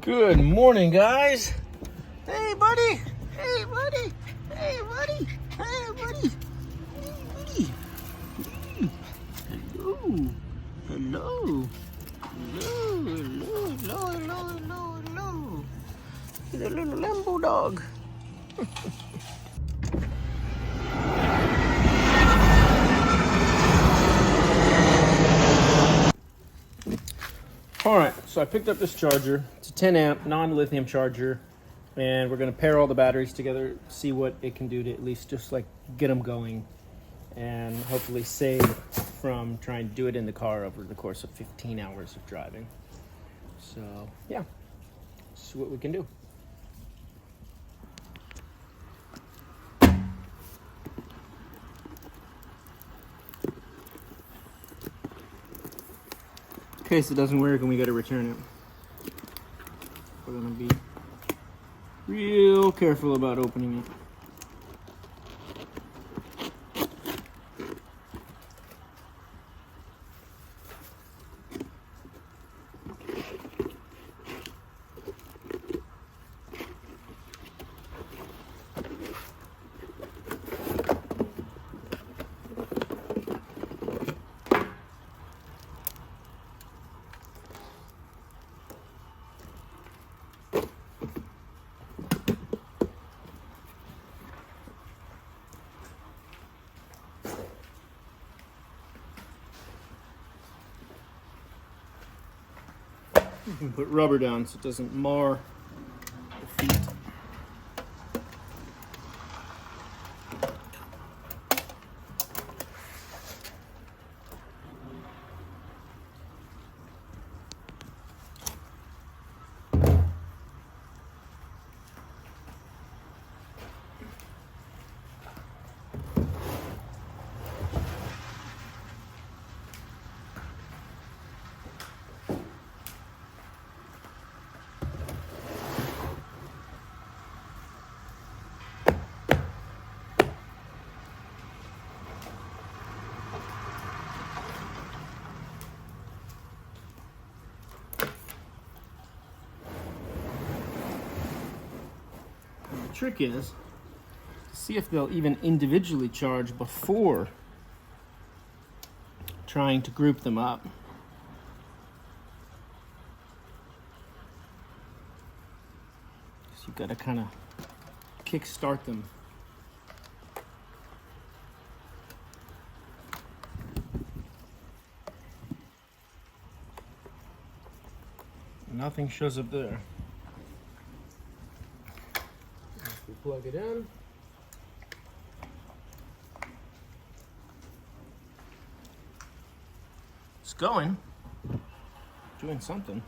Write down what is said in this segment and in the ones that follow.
Good morning, guys. Hey, buddy. Hey, buddy. Hey, buddy. Hey, buddy. Hey, buddy. Hello. Hello. Hello. Hello. Hello. Hello. Hello. Hello. He's a little Lambo dog. All right, so I picked up this charger. It's a 10 amp non-lithium charger, and we're gonna pair all the batteries together, see what it can do to at least just like get them going, and hopefully save from trying to do it in the car over the course of 15 hours of driving. So yeah, see what we can do. In case it doesn't work and we gotta return it, we're gonna be real careful about opening it. You can put rubber down so it doesn't mar the feet. The trick is to see if they'll even individually charge before trying to group them up. So you've got to kind of kick start them. Nothing shows up there. We plug it in. It's going. Doing something.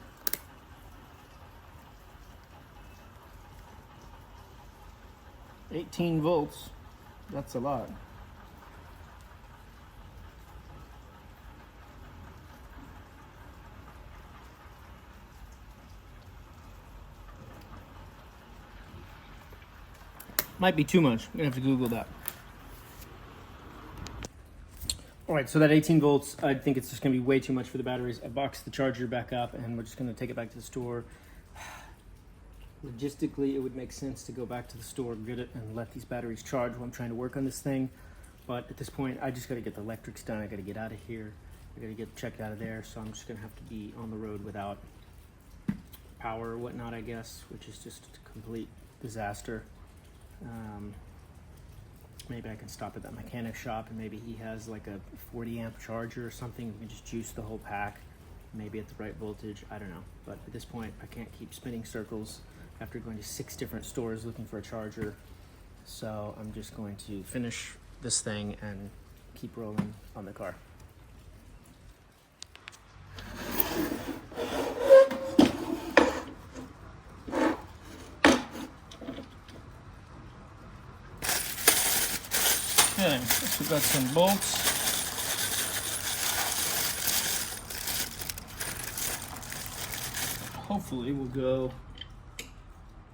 $18 volts. That's a lot. Might be too much. I'm gonna have to Google that. All right, so that 18 volts, I think it's just gonna be way too much for the batteries. I boxed the charger back up and we're just gonna take it back to the store. Logistically, it would make sense to go back to the store, get it, and let these batteries charge while I'm trying to work on this thing. But at this point, I just gotta get the electrics done. I gotta get out of here. I gotta get checked out of there. So I'm just gonna have to be on the road without power or whatnot, I guess, which is just a complete disaster. Maybe I can stop at that mechanic shop and maybe he has like a 40 amp charger or something. We can just juice the whole pack, maybe at the right voltage. I don't know. But at this point, I can't keep spinning circles after going to 6 different stores looking for a charger. So I'm just going to finish this thing and keep rolling on the car. Okay, so we've got some bolts. Hopefully we'll go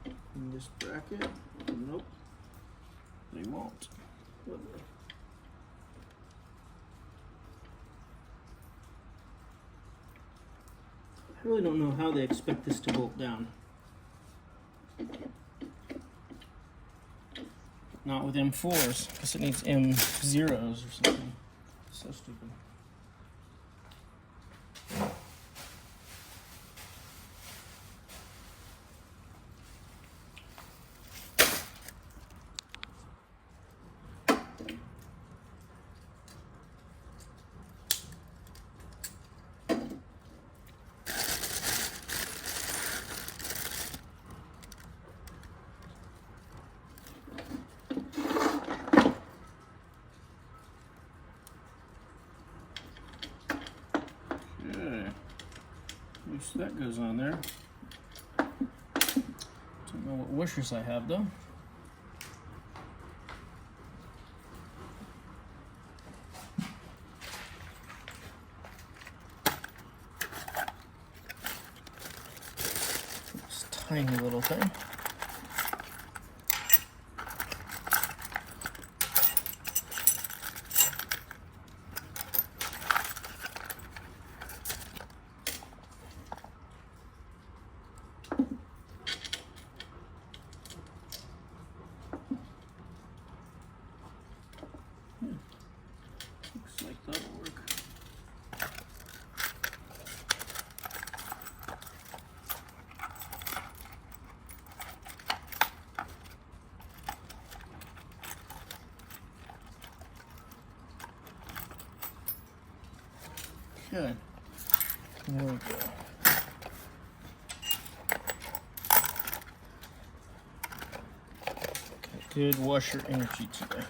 in this bracket. Nope, they won't. I really don't know how they expect this to bolt down. Not with M4s, because it needs M0s or something. So stupid. At least that goes on there. Don't know what washers I have though. This tiny little thing. Looks like that'll work. Okay, there we go. Good washer energy today.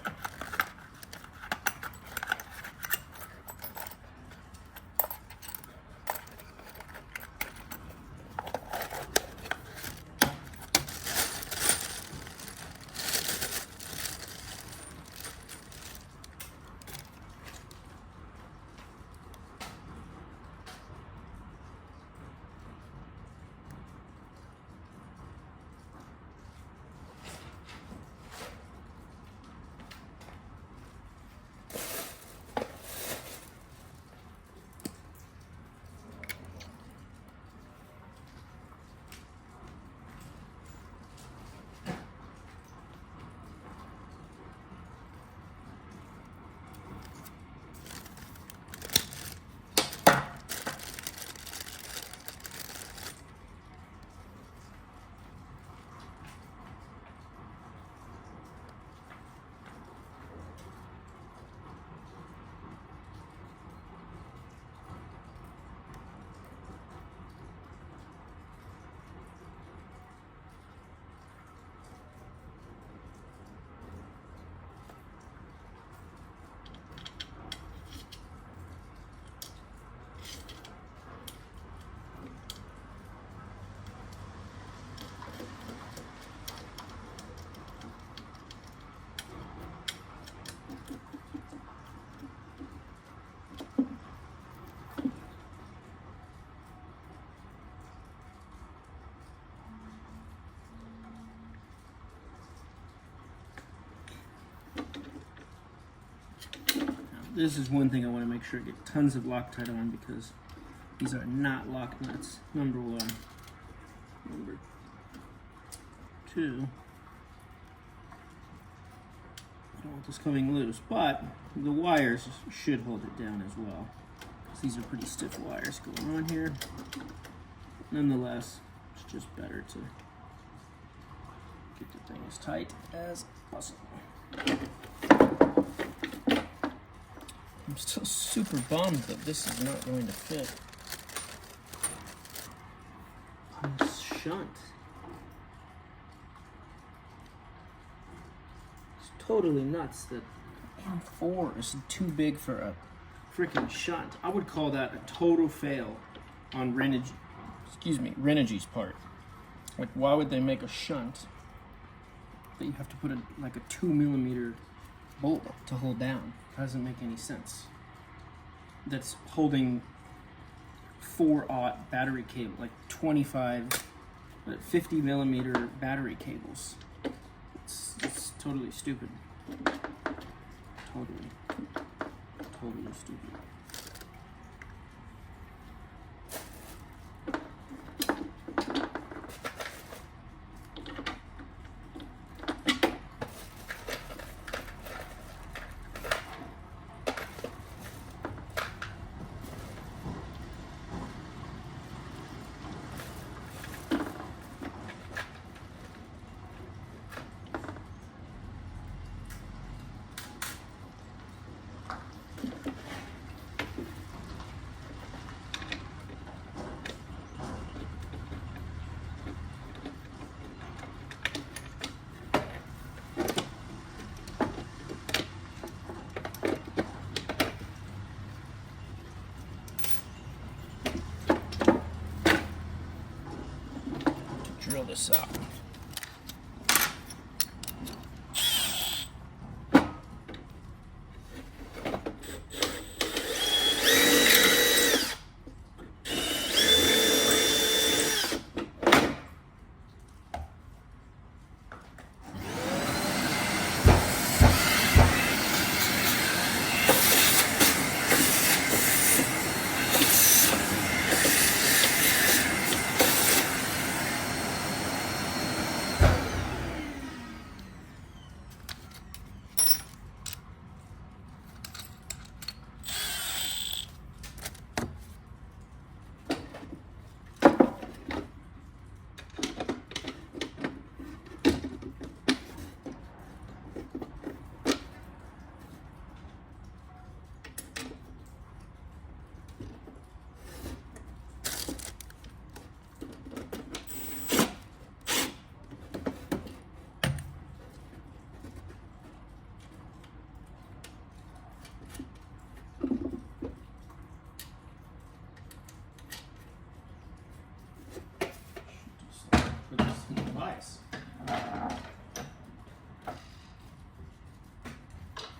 This is one thing I want to make sure I get tons of Loctite on, because these are not lock nuts, number one. Number two, I don't want this coming loose, but the wires should hold it down as well, because these are pretty stiff wires going on here. Nonetheless, it's just better to get the thing as tight as possible. I'm still super bummed that this is not going to fit on this shunt. It's totally nuts that M4 is too big for a freaking shunt. I would call that a total fail on Renogy's part. Like, why would they make a shunt that you have to put like a 2mm bolt to hold down? Doesn't make any sense. That's holding 4-aught battery cable, like 50mm battery cables. It's totally stupid. Totally stupid. drill this out. Nice.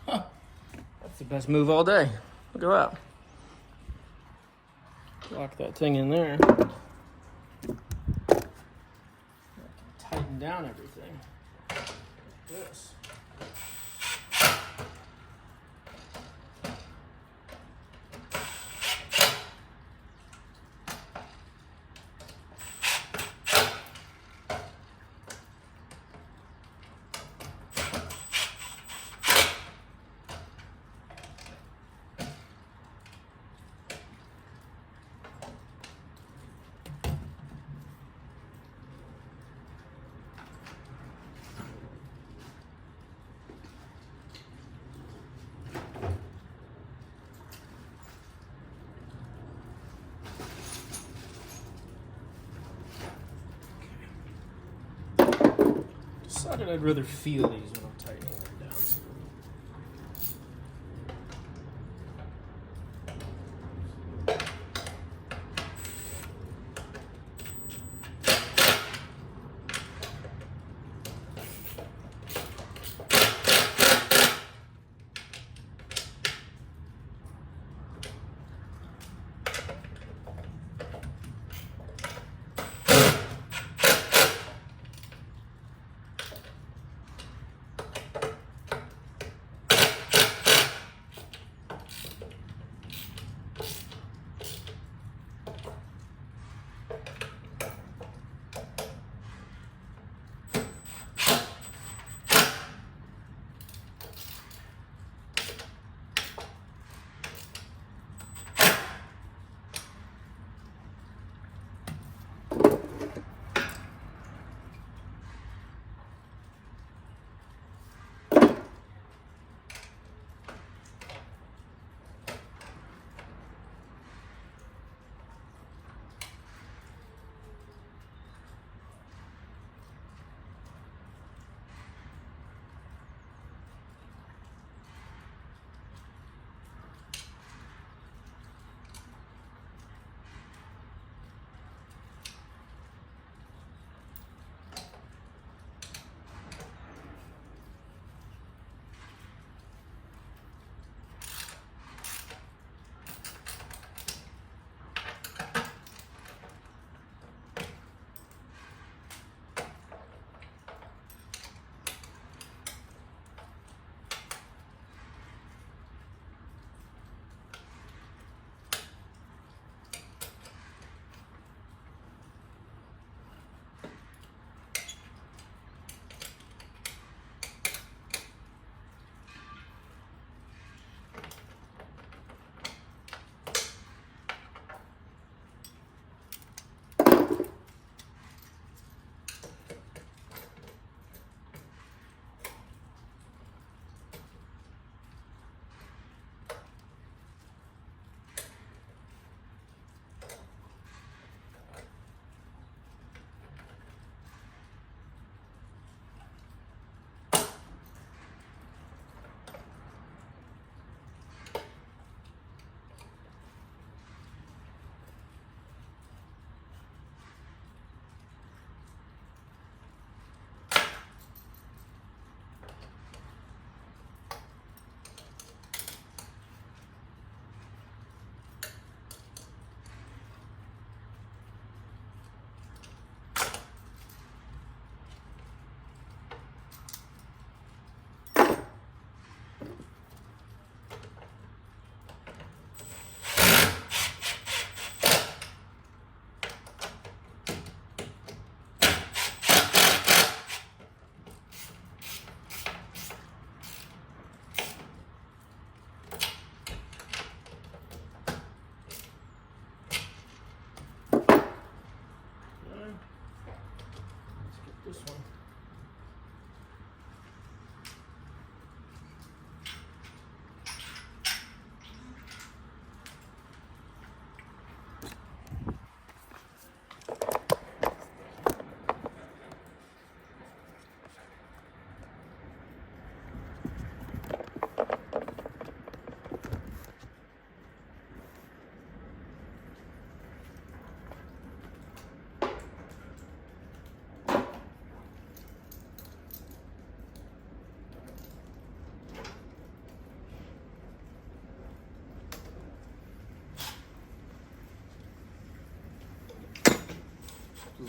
That's the best move all day. Look at that. Lock that thing in there. Tighten down everything. Like this. Decided I'd rather feel these when I'm tightening them down.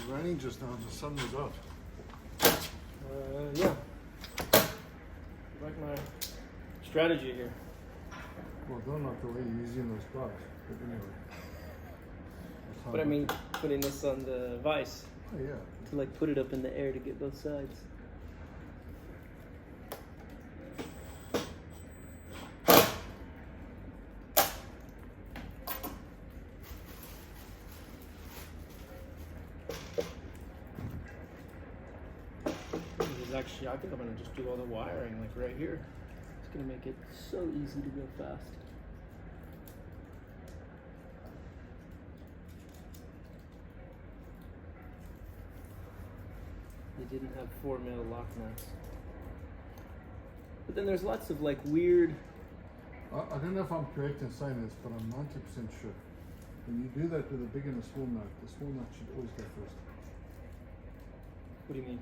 was raining just now, the sun was out. Yeah. Like my strategy here. Well, don't knock away easy in those blocks. But anyway. But I mean, putting this on the vise. Oh, yeah. To like put it up in the air to get both sides. Actually, I think I'm gonna just do all the wiring like right here. It's gonna make it so easy to go fast. They didn't have 4mm lock nuts. But then there's lots of like weird. I don't know if I'm correct in saying this, but I'm 90% sure. When you do that with a big and a small nut, the small nut should always go first. What do you mean?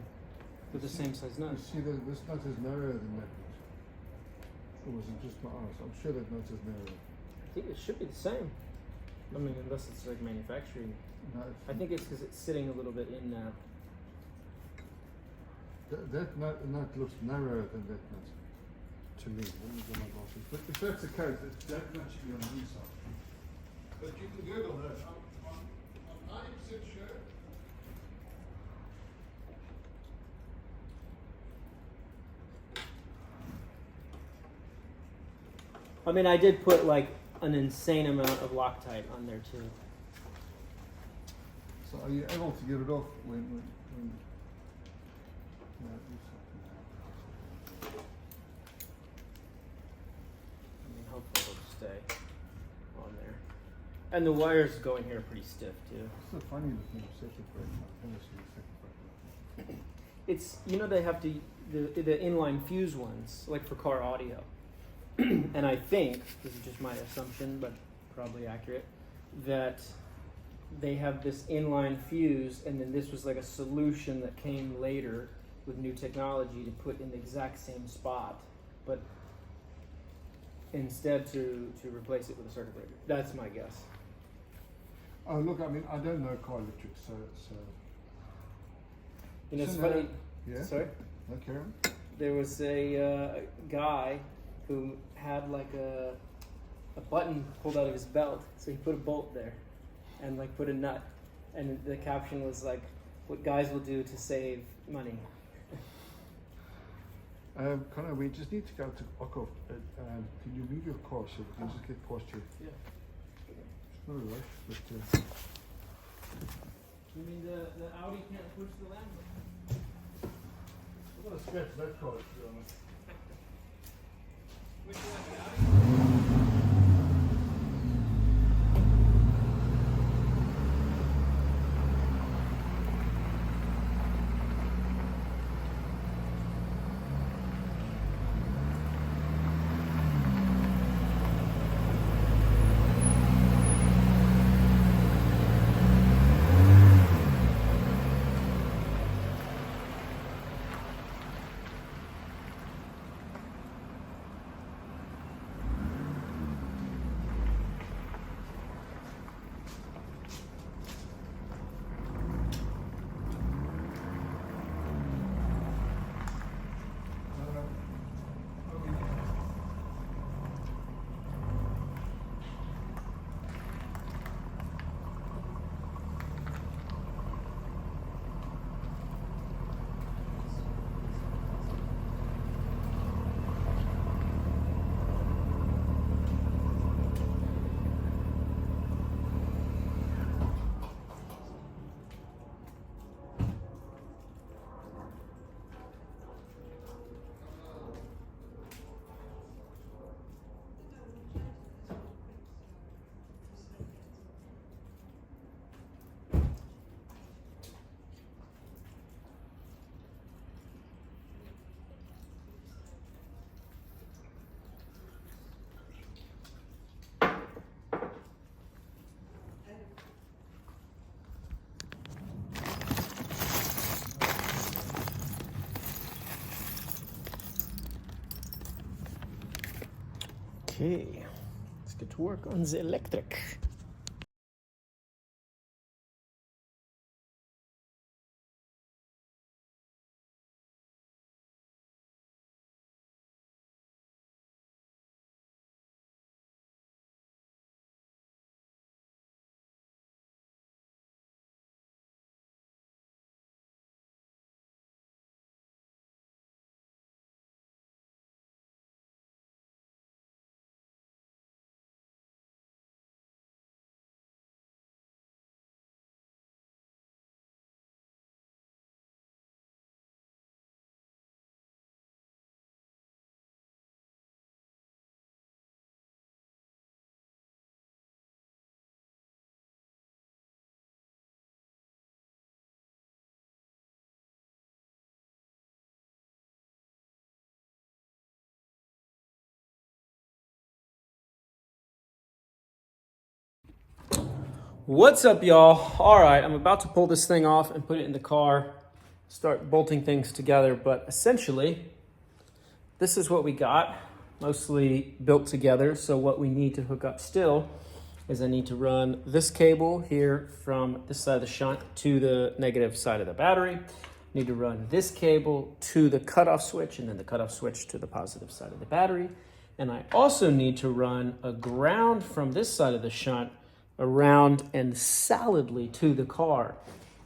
With the same size nut? You see that this nut is narrower than that nut. Or was it just my eyes? I'm sure that nut is narrower. I think it should be the same. I mean, unless it's like manufacturing. No, I think it's because it's sitting a little bit in that. That nut looks narrower than that nut. To me. Let me get my glasses. But if that's the case, that nut should be on the inside. But you can Google that. I'm 90% sure. I mean, I did put like an insane amount of Loctite on there too. So are you able to get it off when no, I mean, hopefully it'll stay on there. And the wires going here are pretty stiff too. it's so funny looking circuit breaker. It's, you know, they have to the inline fuse ones, like for car audio. And I think, this is just my assumption, but probably accurate, that they have this inline fuse, and then this was like a solution that came later with new technology to put in the exact same spot, but instead to replace it with a circuit breaker. That's my guess. Oh look, I mean I don't know car electrics, so You know, it's so funny. yeah. Sorry? No, Karen? There was a guy who had like a button pulled out of his belt, so he put a bolt there and like put a nut, and the caption was like, what guys will do to save money. Connor, we just need to go to Okov. Can you move your car so we can just get past you? Yeah. It's not a rush, but You mean the Audi can't push the Lambo? I'm gonna scratch that car, to be honest. Which one, the Audi? Okay, let's get to work on the electric. What's up, y'all? All right, I'm about to pull this thing off and put it in the car, start bolting things together, but essentially, this is what we got, mostly built together. So what we need to hook up still is I need to run this cable here from this side of the shunt to the negative side of the battery. I need to run this cable to the cutoff switch, and then the cutoff switch to the positive side of the battery. And I also need to run a ground from this side of the shunt around and solidly to the car.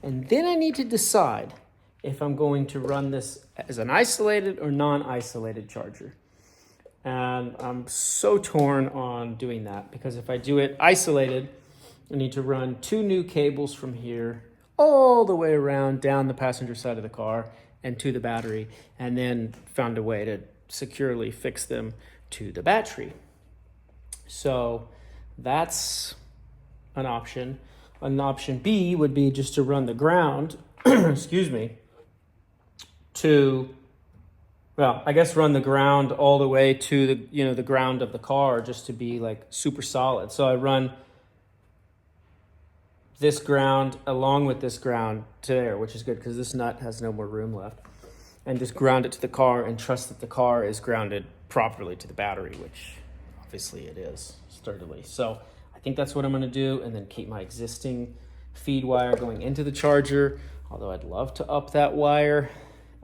And then I need to decide if I'm going to run this as an isolated or non-isolated charger. And I'm so torn on doing that, because if I do it isolated, I need to run 2 new cables from here all the way around down the passenger side of the car and to the battery, and then found a way to securely fix them to the battery. So that's an option. An option B would be just to run the ground, excuse me, to, well, I guess run the ground all the way to the, the ground of the car, just to be like super solid. So I run this ground along with this ground to there, which is good because this nut has no more room left, and just ground it to the car and trust that the car is grounded properly to the battery, which obviously it is sturdily. So I think that's what I'm going to do, and then keep my existing feed wire going into the charger, although I'd love to up that wire.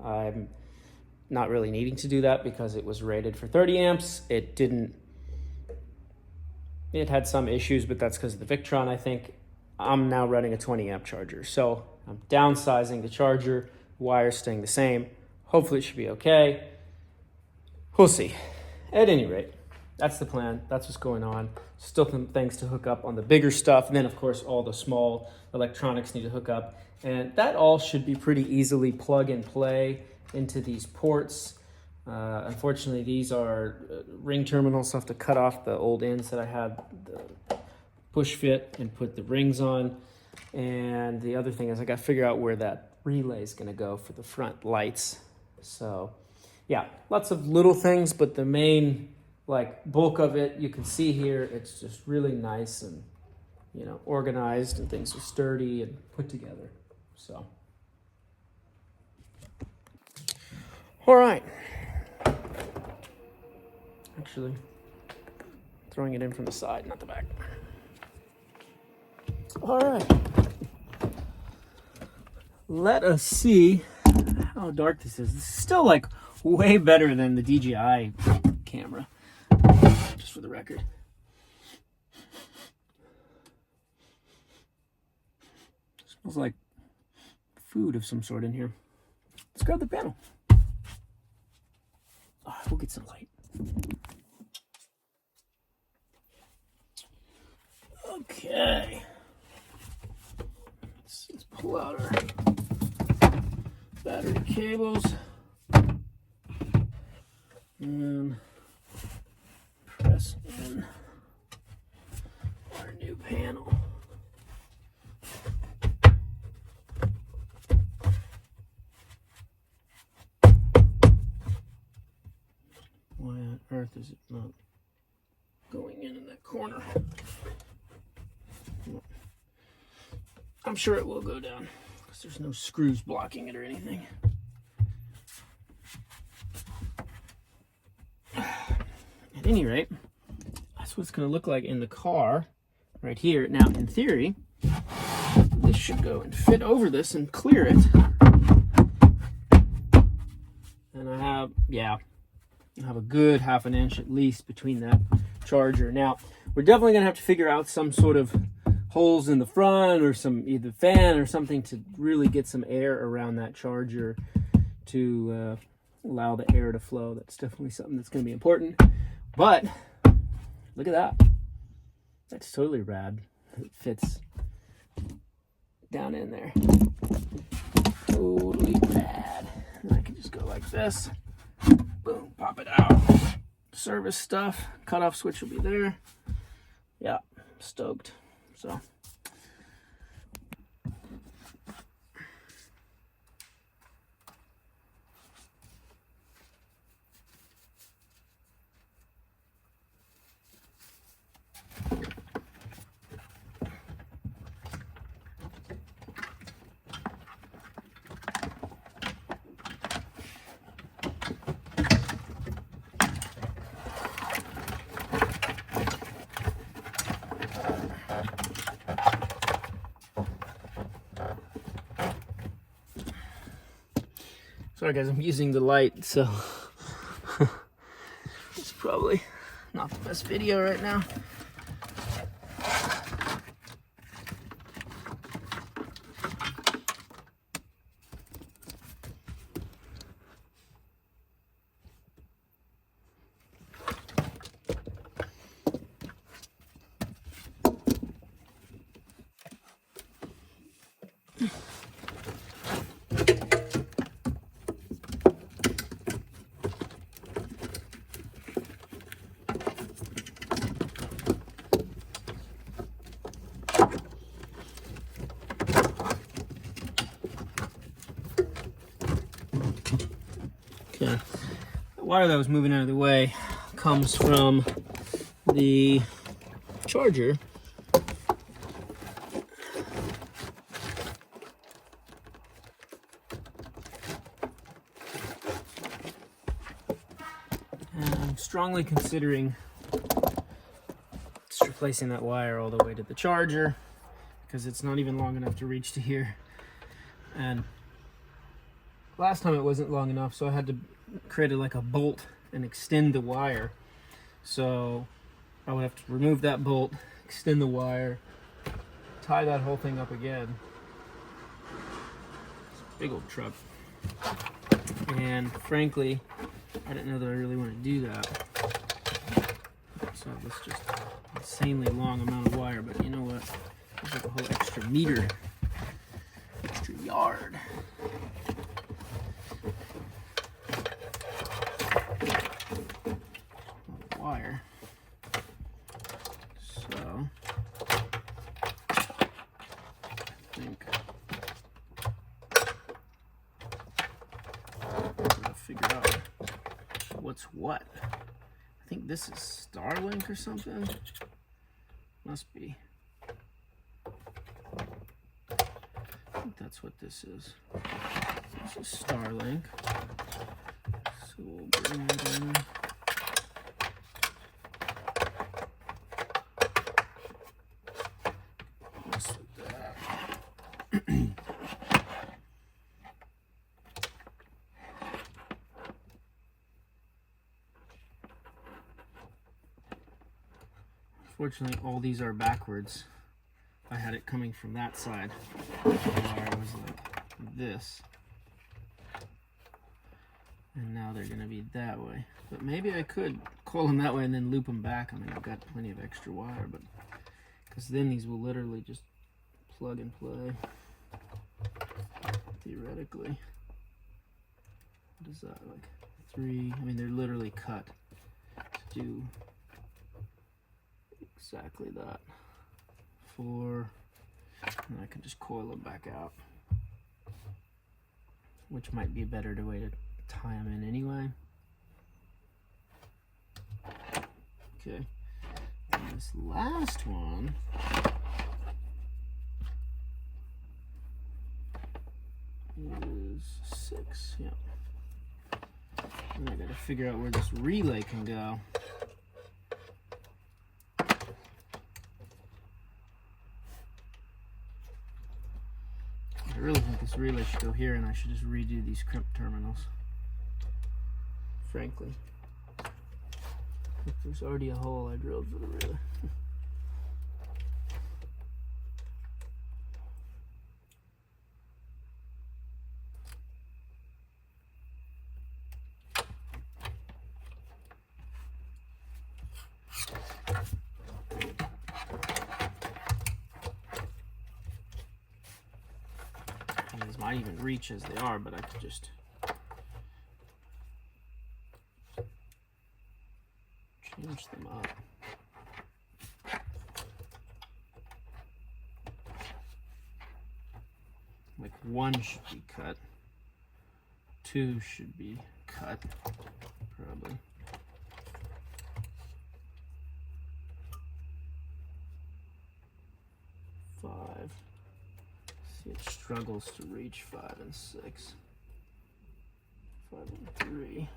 I'm not really needing to do that because it was rated for 30 amps. It had some issues, but that's because of the Victron, I think. I'm now running a 20 amp charger. So I'm downsizing the charger, wires staying the same. Hopefully it should be okay. We'll see. At any rate, that's the plan. That's what's going on. Still some things to hook up on the bigger stuff. And then of course, all the small electronics need to hook up. And that all should be pretty easily plug and play into these ports. Unfortunately, these are ring terminals, so I have to cut off the old ends that I had the push fit and put the rings on. And the other thing is I got to figure out where that relay is going to go for the front lights. So yeah, lots of little things, but the main bulk of it, you can see here, it's just really nice and organized, and things are sturdy and put together. So all right, actually throwing it in from the side, not the back. All right, let us see how dark this is. This is still way better than the DJI camera, just for the record. Smells like food of some sort in here. Let's grab the panel. Oh, we'll get some light. Okay. Let's pull out our battery cables and press in our new panel. Why on earth is it not going in that corner? I'm sure it will go down because there's no screws blocking it or anything. At any rate, that's what it's going to look like in the car right here. Now, in theory, this should go and fit over this and clear it. And I have a good half an inch at least between that charger. Now, we're definitely going to have to figure out some sort of holes in the front or some either fan or something to really get some air around that charger to allow the air to flow. That's definitely something that's going to be important. But look at that. That's totally rad. It fits down in there. Totally rad. And I can just go like this. Boom, pop it out. Service stuff. Cutoff switch will be there. Yeah, stoked. So Sorry guys, I'm using the light, so it's probably not the best video right now. Okay, the wire that was moving out of the way comes from the charger. And I'm strongly considering just replacing that wire all the way to the charger, because it's not even long enough to reach to here. And last time it wasn't long enough, so I had to create like a bolt and extend the wire. So I would have to remove that bolt, extend the wire, tie that whole thing up again. It's a big old truck. And frankly, I didn't know that I really want to do that. So this just insanely long amount of wire, but you know what? There's like a whole extra meter, extra yard. Wire. So I think I'm gonna figure out what's what. I think this is Starlink or something. Must be. I think that's what this is. This is Starlink. So we'll bring it in. Unfortunately, all these are backwards. I had it coming from that side. The wire was like this. And now they're going to be that way. But maybe I could coil them that way and then loop them back. I mean, I've got plenty of extra wire, but because then these will literally just plug and play. Theoretically. What is that, like 3? I mean, they're literally cut to do exactly that. 4, and I can just coil them back out, which might be a better way to tie them in anyway. Okay, and this last one is 6. Yeah, and I gotta figure out where this relay can go. I really think this relay should go here, and I should just redo these crimp terminals. Frankly, if there's already a hole I drilled for the relay. These might even reach as they are, but I could just change them up. Like 1 should be cut, 2 should be cut, probably. See, it struggles to reach 5 and 6. 5 and 3.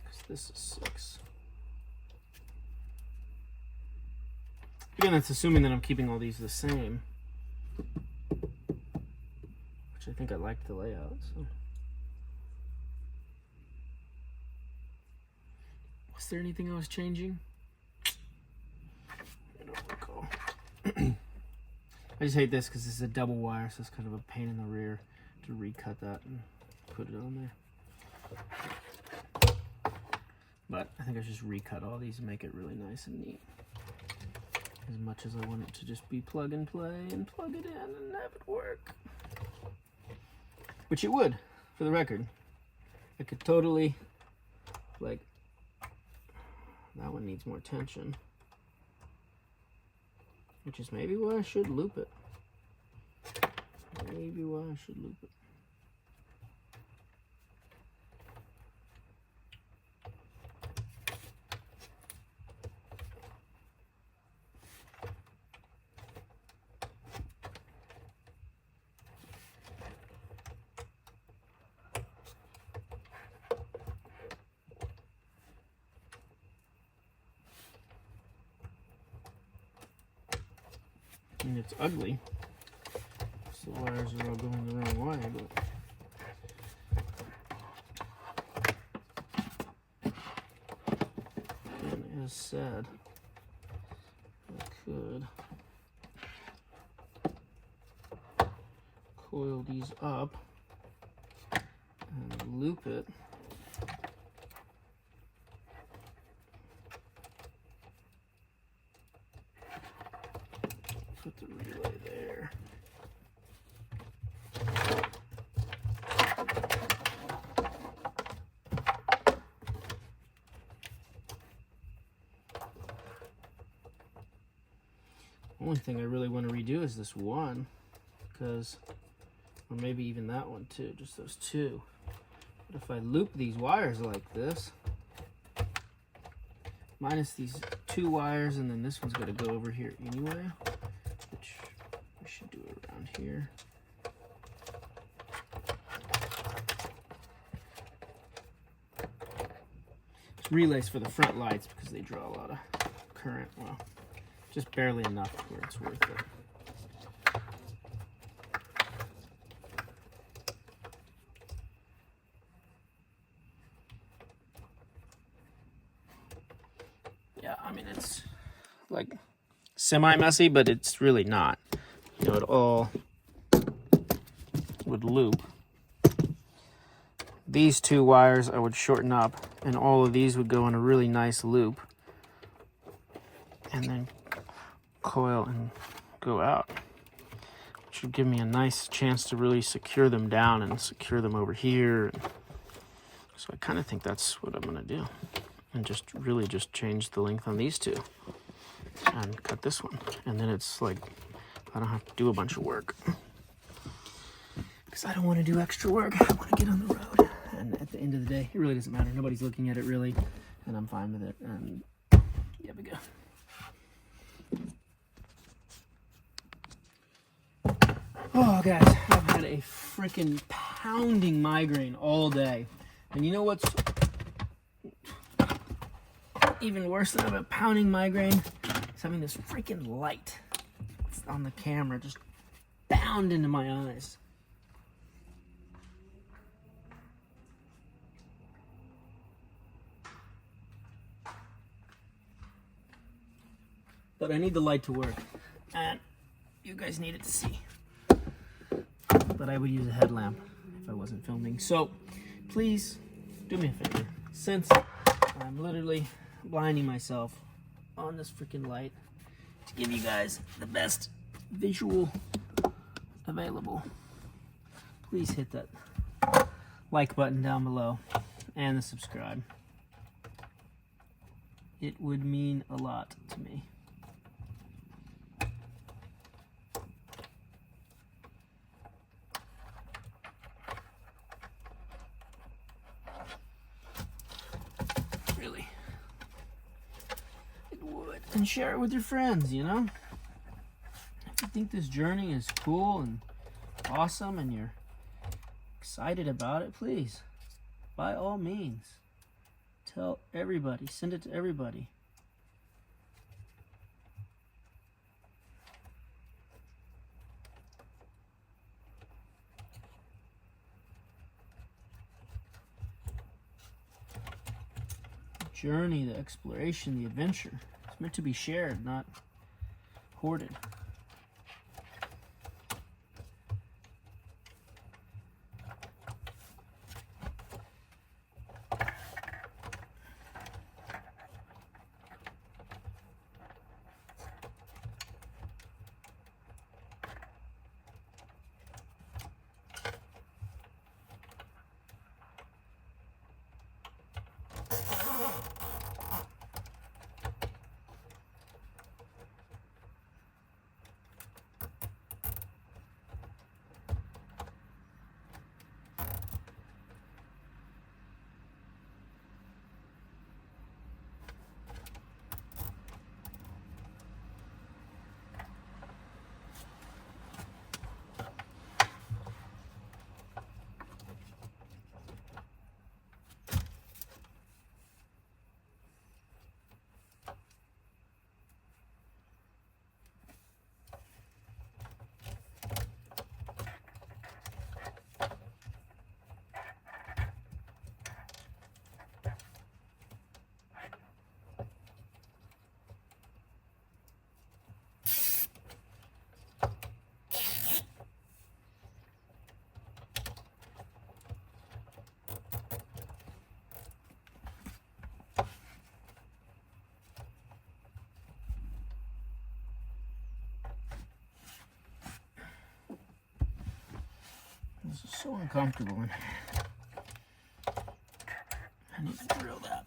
Because this is 6. Again, that's assuming that I'm keeping all these the same. Which I think I like the layout, so. Is there anything I was changing? I don't recall. I just hate this because this is a double wire, so it's kind of a pain in the rear to recut that and put it on there. But I think I should just recut all these and make it really nice and neat. As much as I want it to just be plug and play and plug it in and have it work. Which it would, for the record. I could totally, like, that one needs more tension. Which is maybe why I should loop it. Maybe why I should loop it. And it's ugly. So the wires are all going the wrong way, but and as said, I could coil these up and loop it. Put the relay there. Only thing I really want to redo is this one, because, or maybe even that one too, just those two. But if I loop these wires like this, minus these two wires, and then this one's got to go over here anyway, which we should do it around here. It's relays for the front lights because they draw a lot of current. Well, just barely enough where it's worth it. Yeah, I mean, it's like semi-messy, but it's really not. You know, it all would loop. These two wires I would shorten up, and all of these would go in a really nice loop, and then coil and go out, which would give me a nice chance to really secure them down and secure them over here. So I kind of think that's what I'm going to do, and just really just change the length on these two and cut this one, and then it's like I don't have to do a bunch of work because I don't want to do extra work. I want to get on the road, and at the end of the day it really doesn't matter. Nobody's looking at it really, and I'm fine with it. And yeah, we go. Oh, guys, I've had a freaking pounding migraine all day. And you know what's even worse than a pounding migraine? It's having this freaking light on the camera just bound into my eyes. But I need the light to work. And you guys need it to see. But I would use a headlamp if I wasn't filming. So please do me a favor. Since I'm literally blinding myself on this freaking light to give you guys the best visual available, please hit that like button down below and the subscribe. It would mean a lot to me. And share it with your friends, you know? If you think this journey is cool and awesome and you're excited about it, please, by all means, tell everybody, send it to everybody. journey, the exploration, the adventure. It's meant to be shared, not hoarded. This is so uncomfortable in here. I need to drill that.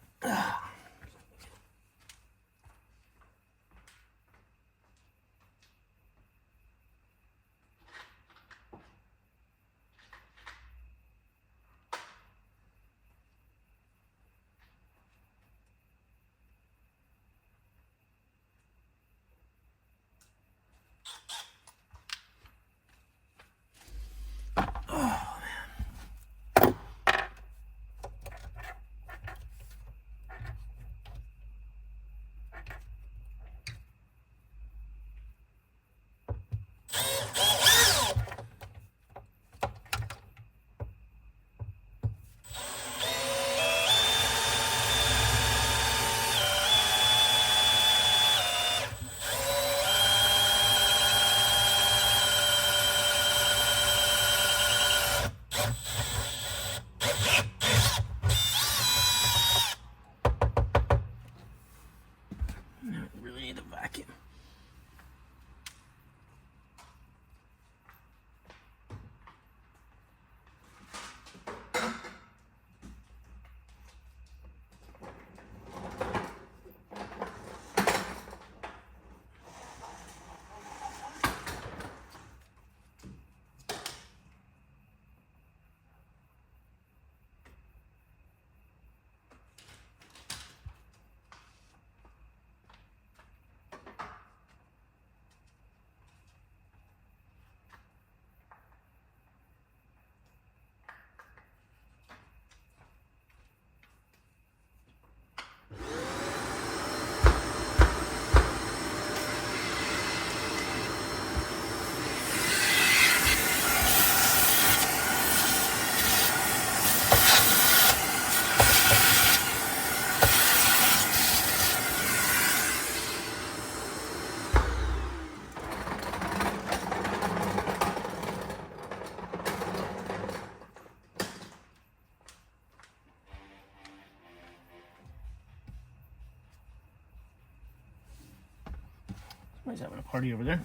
Somebody's having a party over there.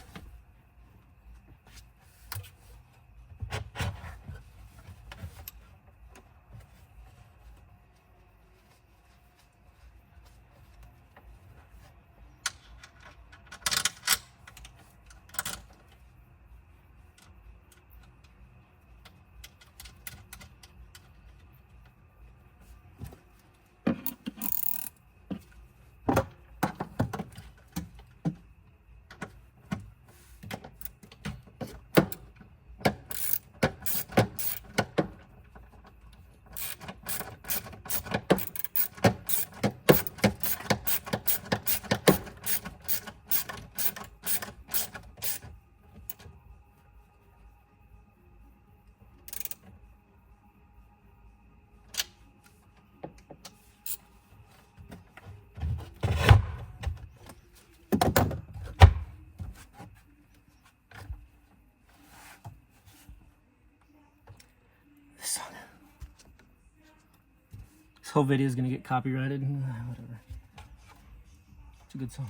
This whole video is gonna get copyrighted. Whatever. It's a good song.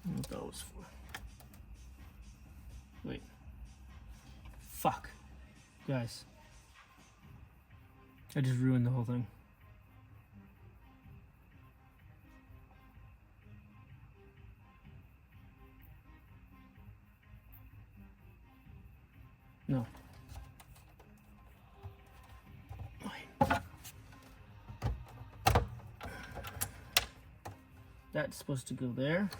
What that was for. Wait. Fuck. Guys. I just ruined the whole thing. No. Wait. That's supposed to go there.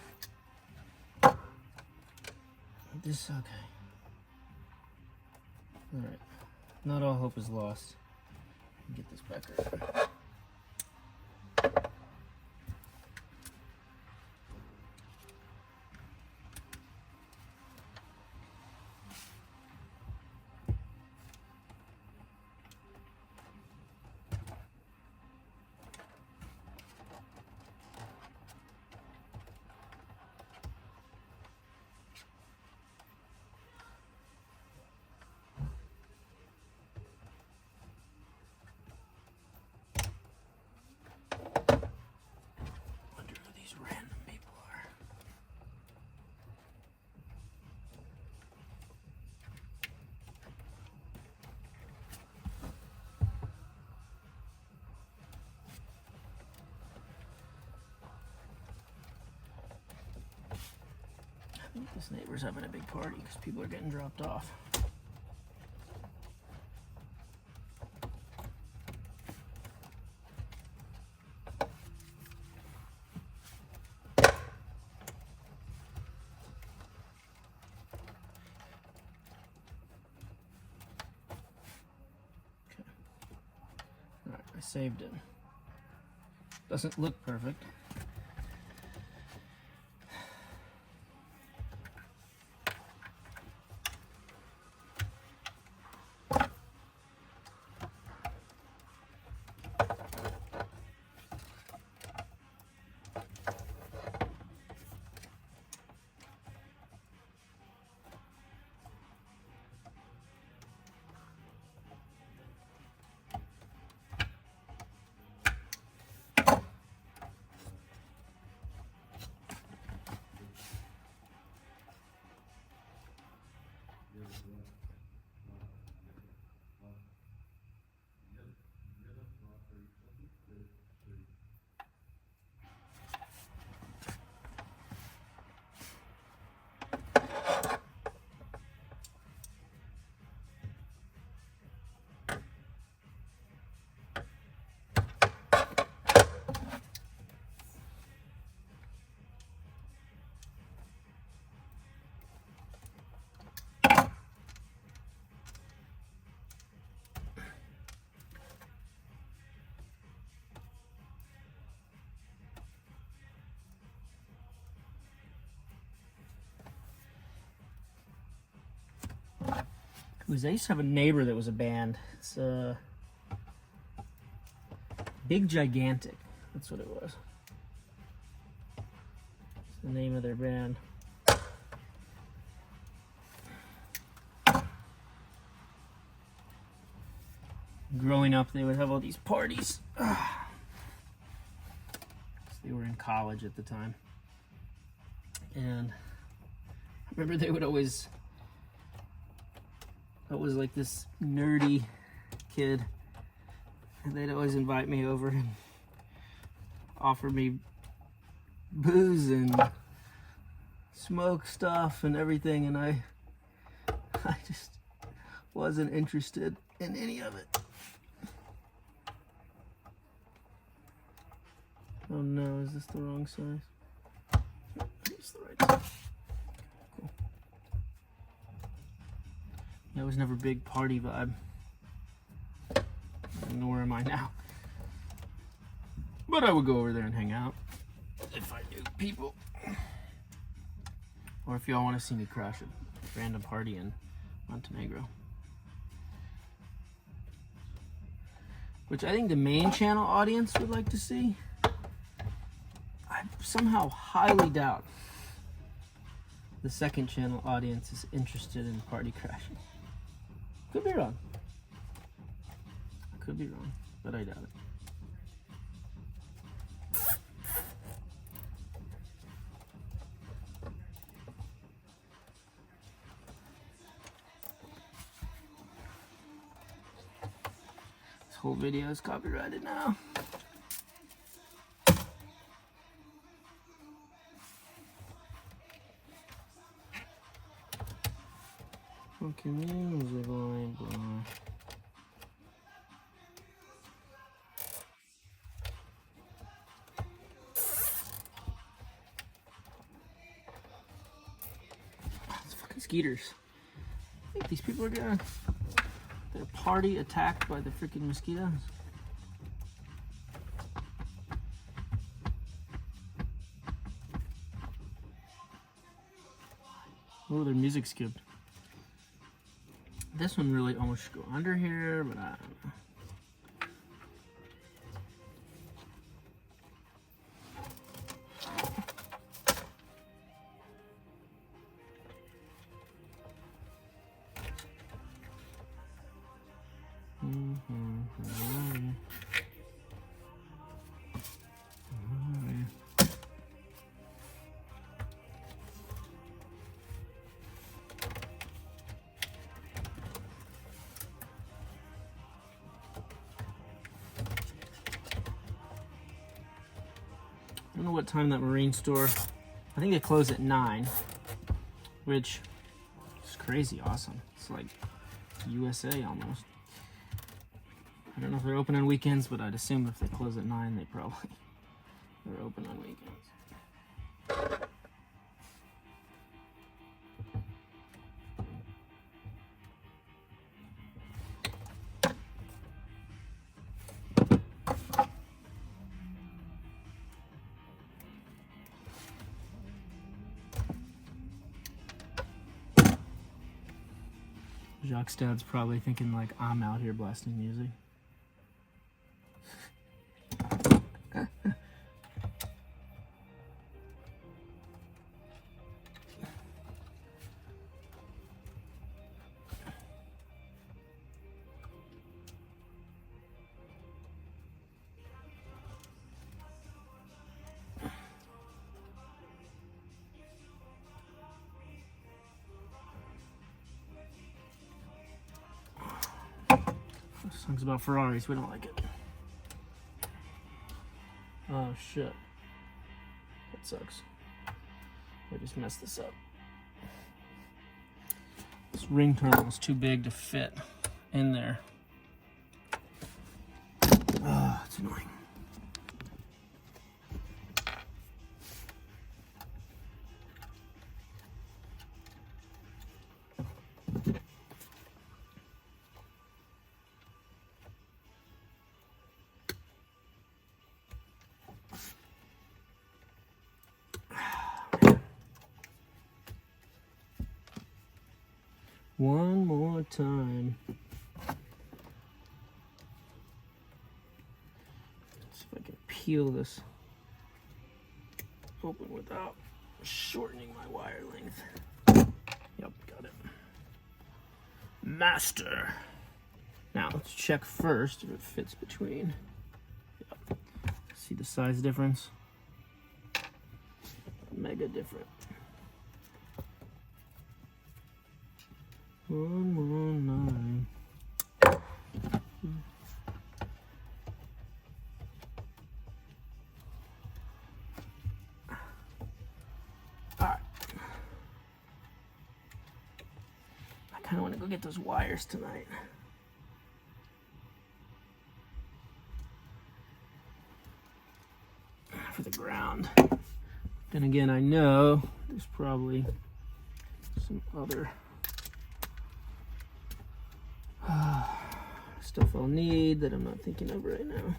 This, okay. Alright. Not all hope is lost. Get this back right. Random people are. I think this neighbor's having a big party because people are getting dropped off. I saved it. Doesn't look perfect. I used to have a neighbor that was a band. It's Big Gigantic. That's what it was. It's the name of their band. Growing up, they would have all these parties. They were in college at the time. And I remember they would always, I was like this nerdy kid, and they'd always invite me over and offer me booze and smoke stuff and everything, and I just wasn't interested in any of it. Oh no, is this the wrong size? It's the right size. Cool. Yeah, I was never a big party vibe. Nor am I now. But I would go over there and hang out if I knew people. Or if y'all want to see me crash a random party in Montenegro. Which I think the main channel audience would like to see. I somehow highly doubt the second channel audience is interested in party crashing. Could be wrong. Could be wrong, but I doubt it. This whole video is copyrighted now. Fucking music line, bro. It's fucking skeeters. I think these people are gonna their party attacked by the freaking mosquitoes. Oh, their music skipped. This one really almost should go under here, but I don't know. I don't know what time that marine store, I think they close at 9, which is crazy awesome. It's like USA almost. I don't know if they're open on weekends, but I'd assume if they close at 9, they're open on weekends. Jacques Dad's probably thinking like, I'm out here blasting music. This song's about Ferraris, we don't like it. Oh shit. That sucks. I just messed this up. This ring terminal is too big to fit in there. Ah, it's annoying. One more time. Let's see if I can peel this open without shortening my wire length. Yep, got it. Master. Now let's check first if it fits between. Yep. See the size difference? Mega different. One more nine. Alright. I kind of want to go get those wires tonight. For the ground. Then again, I know there's probably some other stuff I'll need that I'm not thinking of right now.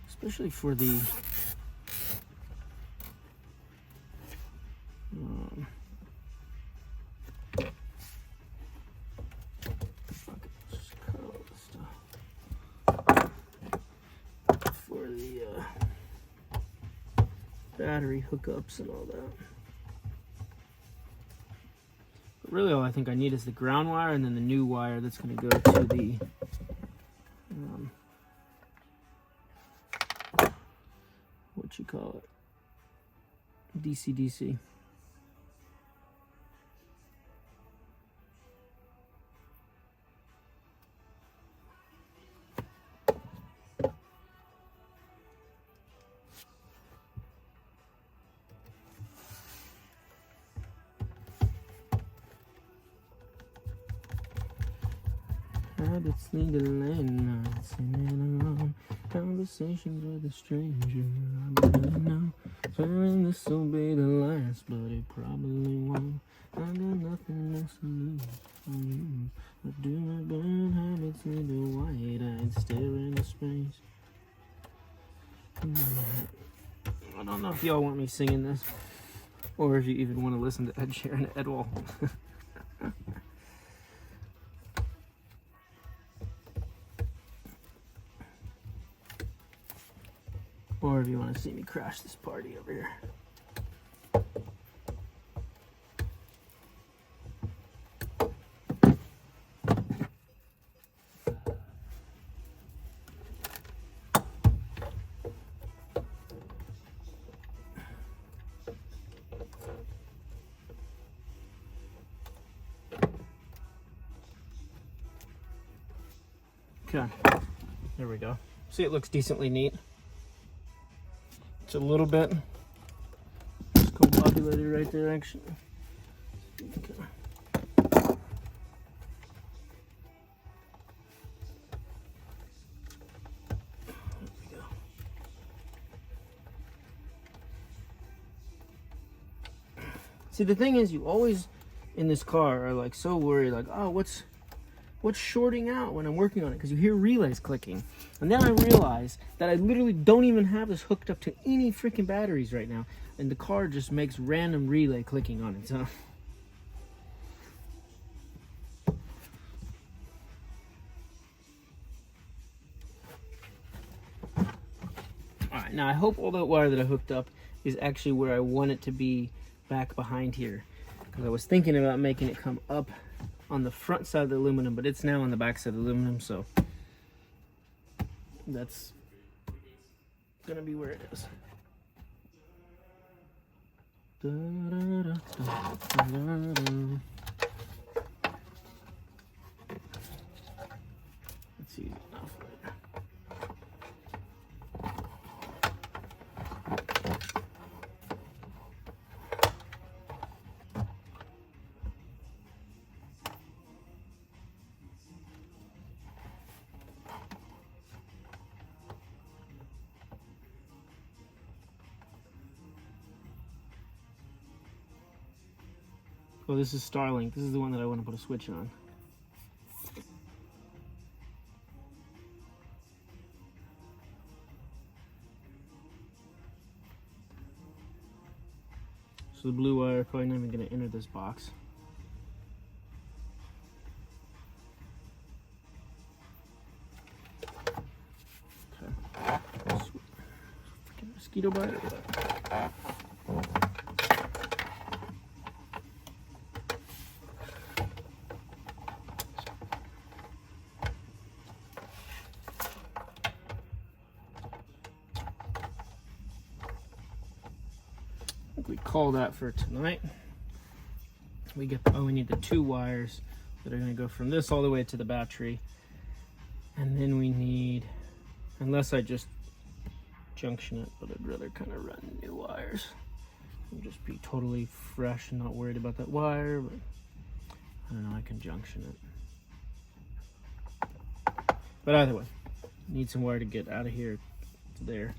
Especially for the battery hookups and all that. But really all I think I need is the ground wire and then the new wire that's going to go to the what you call it, DC. Habits lead to late nights and alone conversations with a stranger. I better know, swearing this will be the last, but it probably won't. I got nothing else to lose. But do my bad habits lead to wide-eyed stare into space? I don't know if y'all want me singing this, or if you even want to listen to Ed Sheeran at all. Or if you want to see me crash this party over here. Okay, there we go. See, it looks decently neat. It's a little bit discombobulated right there, actually. Okay. There we go. See, the thing is, you always in this car are like so worried, like, oh, what's shorting out when I'm working on it, because you hear relays clicking. And then I realize that I literally don't even have this hooked up to any freaking batteries right now, and the car just makes random relay clicking on its own. Alright, now I hope all that wire that I hooked up is actually where I want it to be back behind here, because I was thinking about making it come up on the front side of the aluminum, but it's now on the back side of the aluminum, so that's gonna be where it is. That's easy enough later. Oh, this is Starlink. This is the one that I want to put a switch on. So the blue wire probably not even going to enter this box. Okay. Freaking mosquito bite or what? We call that for tonight. We need the 2 wires that are going to go from this all the way to the battery, and then we need, unless I just junction it, but I'd rather kind of run new wires and just be totally fresh and not worried about that wire. But I don't know, I can junction it. But either way, need some wire to get out of here to there.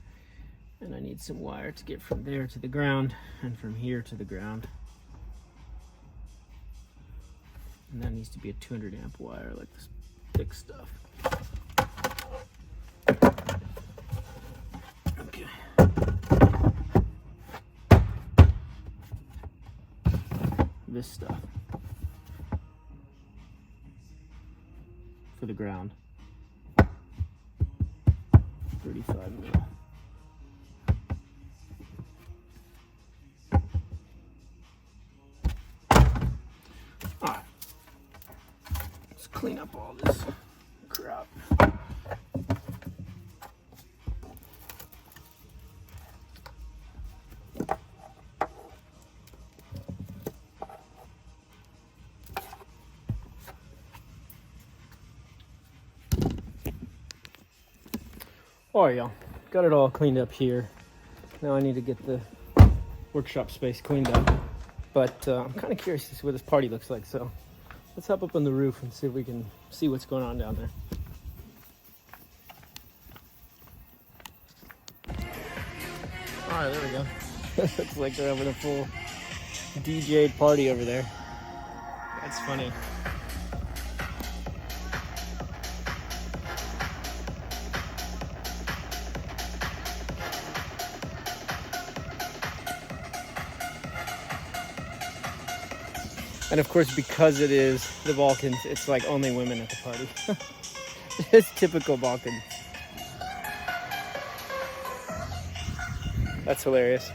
And I need some wire to get from there to the ground and from here to the ground. And that needs to be a 200 amp wire, like this thick stuff. Okay. This stuff for the ground. 35 mil. Clean up all this crap. Alright, y'all. Got it all cleaned up here. Now I need to get the workshop space cleaned up. But I'm kind of curious to see what this party looks like, so let's hop up on the roof and see if we can see what's going on down there. All right, there we go. Looks like they're having a full DJ party over there. That's funny. And of course, because it is the Balkans, it's like only women at the party. It's typical Balkans. That's hilarious.